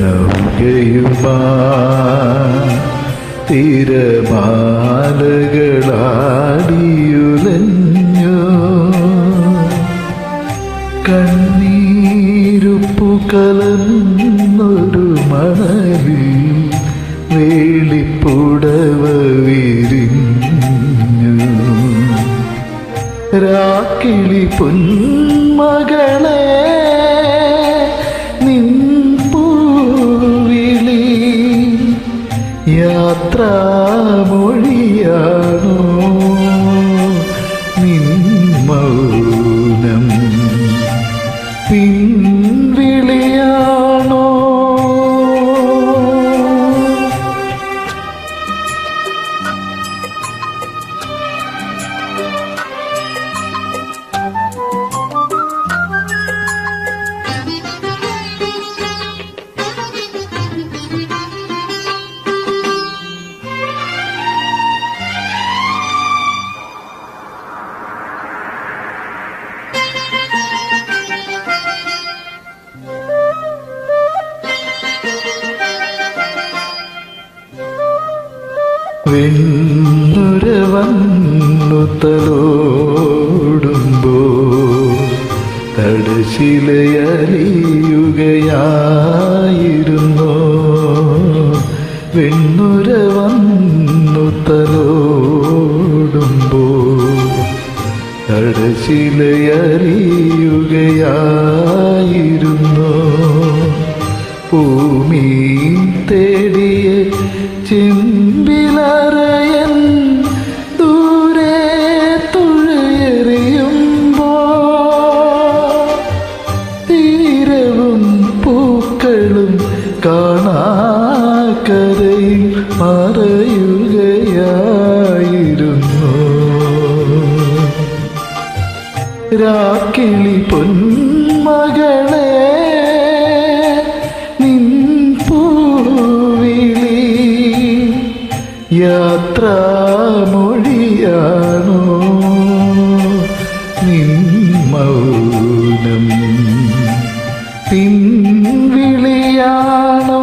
വികാരനൗകയുമാ തിരമാലകളാടിയുലഞ്ഞു കണ്ണീരുപ്പു കലർന്നൊരു മണലിൽ വേളിപ്പുടവ വിരിഞ്ഞു രാക്കിളി പൊന്മകളെ നിൻപൂവിളി യാത്രാമൊഴിയാണോ നിൻ മൗനം പിൻവിളിയാണോ വെണ്ണുര വന്നു തലോടുമ്പോ തടശിലയലിയുകയായിരുന്നു വെണ്ണുര വന്നു തലോടുമ്പോ തടശിലയലിയുകയായിരുന്നു ഭൂമിയിൽ തേടിയ ചെമ്പിലറയൻ ദൂരെ തുഴയെറിയുമ്പോ തീരവും പൂക്കളും കാണാക്കരയിൽ മറയുകയായിരുന്നു രാക്കിളി പൊന്മകളെ യാത്രാമൊഴിയാണോ നിൻ മൗനം പിൻവിളിയാണോ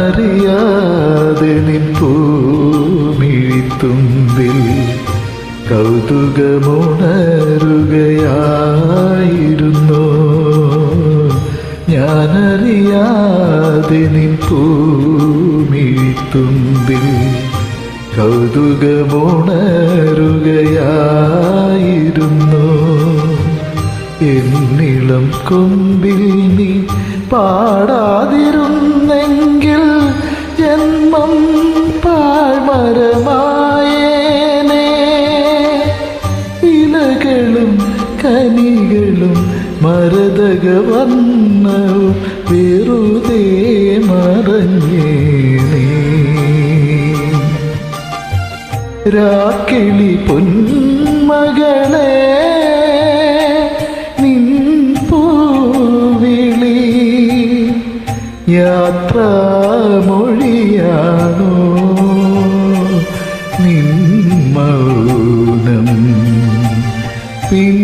ഞാനറിയാതെ നിൻ പൂമിഴിത്തുമ്പിൽ കൗതുകമുണരുകയായിരുന്നു ഞാനറിയാതെ നിൻ പൂമിഴിത്തുമ്പിൽ കൗതുകമുണരുകയായിരുന്നു എന്നിളം കൊമ്പിൽ നീ പാടാതിരുന്നെങ്കിൽ ജന്മം പാഴ്മരമായേനെ ഇലകളും കനികളും മരതകവർണ്ണവും വെറുതെ മറഞ്ഞേനേ രാക്കിളി പൊന്മകളെ യാത്രാമൊഴിയാണോ നിൻ മൗനം പിൻ